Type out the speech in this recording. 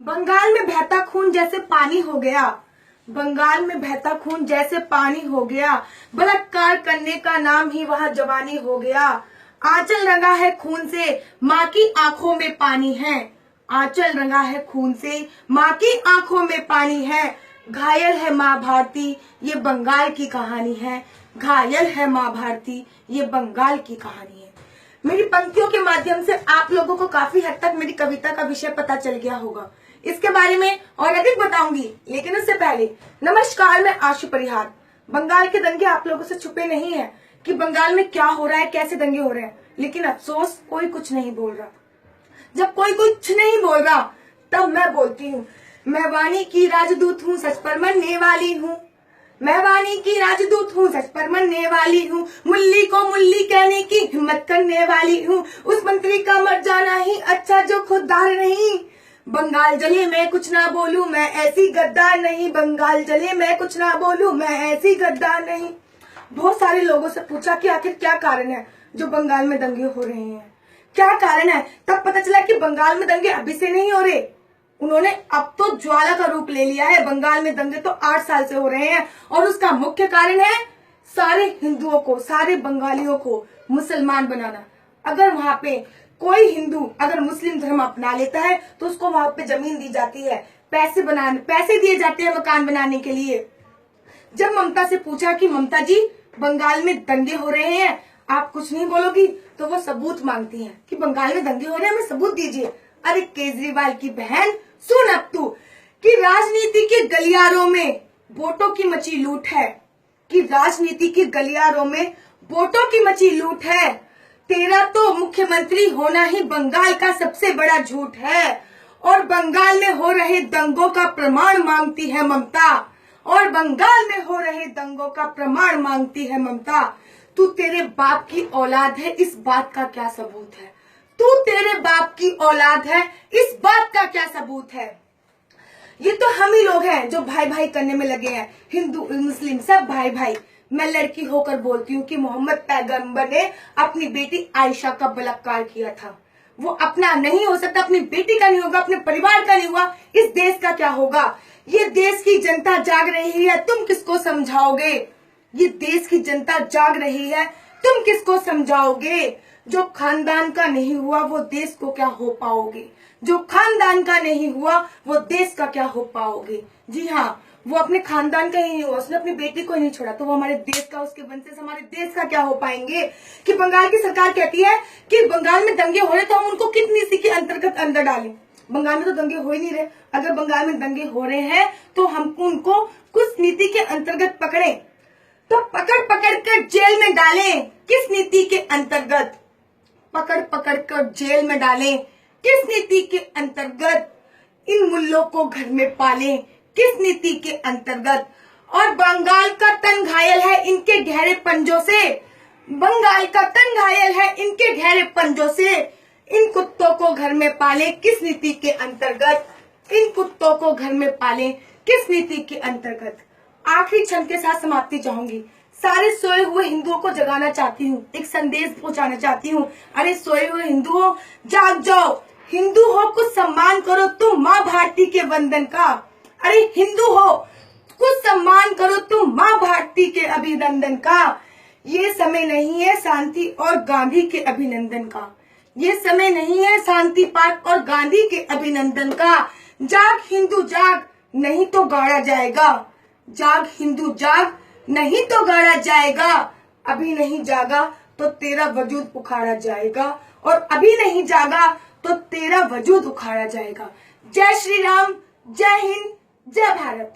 बंगाल में बहता खून जैसे पानी हो गया। बंगाल में बहता खून जैसे पानी हो गया। बलात्कार करने का नाम ही वहाँ जवानी हो गया। आंचल रंगा है खून से, माँ की आंखों में पानी है। आंचल रंगा है खून से, माँ की आंखों में पानी है। घायल है माँ भारती, ये बंगाल की कहानी है। घायल है माँ भारती, ये बंगाल की कहानी है। मेरी पंक्तियों के माध्यम से आप लोगों को काफी हद तक मेरी कविता का विषय पता चल गया होगा। इसके बारे में और अधिक बताऊंगी, लेकिन उससे पहले नमस्कार, मैं आशु परिहार। बंगाल के दंगे आप लोगों से छुपे नहीं है कि बंगाल में क्या हो रहा है, कैसे दंगे हो रहे हैं, लेकिन अफसोस कोई कुछ नहीं बोल रहा। जब कोई कुछ नहीं बोल रहा तब मैं बोलती हूँ। मैं वाणी की राजदूत हूँ, सच पर मरने वाली हूँ। मैं वाणी की राजदूत हूँ, सच पर मरने वाली हूँ। मुल्ली को मुल्ली कहने की हिम्मत करने वाली हूँ। उस मंत्री का मर जाना ही अच्छा जो खुददार नहीं। बंगाल जले मैं कुछ ना बोलूं, मैं ऐसी गद्दार नहीं। बंगाल जले मैं कुछ ना बोलूं, मैं ऐसी गद्दार नहीं। बहुत सारे लोगों से पूछा कि आखिर क्या कारण है जो बंगाल में दंगे हो रहे हैं, क्या कारण है। तब पता चला कि बंगाल में दंगे अभी से नहीं हो रहे, उन्होंने अब तो ज्वाला का रूप ले लिया है। बंगाल में दंगे तो 8 साल से हो रहे हैं और उसका मुख्य कारण है सारे हिंदुओं को, सारे बंगालियों को मुसलमान बनाना। अगर वहां पे कोई हिंदू अगर मुस्लिम धर्म अपना लेता है तो उसको वहां पे जमीन दी जाती है, पैसे दिए जाते हैं मकान बनाने के लिए। जब ममता से पूछा कि ममता जी बंगाल में दंगे हो रहे हैं, आप कुछ नहीं बोलोगी, तो वो सबूत मांगती हैं कि बंगाल में दंगे हो रहे हैं, हमें सबूत दीजिए। अरे केजरीवाल की बहन, सुन अब तू कि राजनीति के गलियारों में वोटों की मची लूट है, कि राजनीति के गलियारों में वोटों की मची लूट है। तेरा तो मुख्यमंत्री होना ही बंगाल का सबसे बड़ा झूठ है। और बंगाल में हो रहे दंगों का प्रमाण मांगती है ममता। और बंगाल में हो रहे दंगों का प्रमाण मांगती है ममता। तू तेरे बाप की औलाद है, इस बात का क्या सबूत है। तू तेरे बाप की औलाद है, इस बात का क्या सबूत है। ये तो हम ही लोग हैं जो भाई भाई करने में लगे हैं, हिंदू मुस्लिम सब भाई भाई। मैं लड़की होकर बोलती हूँ कि मोहम्मद पैगंबर ने अपनी बेटी आयशा का बलात्कार किया था। वो अपना नहीं हो सकता, अपनी बेटी का नहीं होगा, अपने परिवार का नहीं हुआ, इस देश का क्या होगा। ये देश की जनता जाग रही है, तुम किसको समझाओगे। ये देश की जनता जाग रही है, तुम किसको समझाओगे। जो खानदान का नहीं हुआ वो देश को क्या हो पाओगे। जो खानदान का नहीं हुआ वो देश का क्या हो पाओगे। जी हाँ, वो अपने खानदान का ही नहीं हुआ, उसने अपनी बेटी को ही नहीं छोड़ा, तो वो हमारे देश का, उसके वंशज हमारे देश का क्या हो पाएंगे। कि बंगाल की सरकार कहती है कि बंगाल में दंगे हो रहे तो हम उनको किस नीति के अंतर्गत अंदर डालें। बंगाल में तो दंगे हो ही नहीं रहे। अगर बंगाल में दंगे हो रहे हैं तो हम उनको कुछ नीति के अंतर्गत पकड़े, तो पकड़ पकड़ कर जेल में डालें। किस नीति के अंतर्गत पकड़ पकड़ कर जेल में डालें, किस नीति के अंतर्गत। इन मुल्लों को घर में पालें, किस नीति के अंतर्गत। और बंगाल का तन घायल है इनके गहरे पंजों से। बंगाल का तन घायल है इनके गहरे पंजों से। इन कुत्तों को घर में पालें, किस नीति के अंतर्गत। इन कुत्तों को घर में पालें, किस नीति के अंतर्गत। आखिरी क्षण के साथ समाप्ति चाहूंगी। सारे सोए हुए हिंदुओं को जगाना चाहती हूँ, एक संदेश पहुंचाना चाहती हूँ। अरे सोए हुए हिंदुओं, जाग जाओ। हिंदू हो, कुछ सम्मान करो तुम माँ भारती के वंदन का। अरे हिंदू हो, कुछ सम्मान करो तुम माँ भारती के अभिनंदन का। ये समय नहीं है शांति और गांधी के अभिनंदन का। ये समय नहीं है शांति पार्क और गांधी के अभिनंदन का। जाग हिंदू जाग, नहीं तो गाड़ा जाएगा। जाग हिंदू जाग, नहीं तो गाड़ा जाएगा। अभी नहीं जागा तो तेरा वजूद उखाड़ा जाएगा, और अभी नहीं जागा तो तेरा वजूद उखाड़ा जाएगा। जय श्री राम, जय हिंद, जय भारत।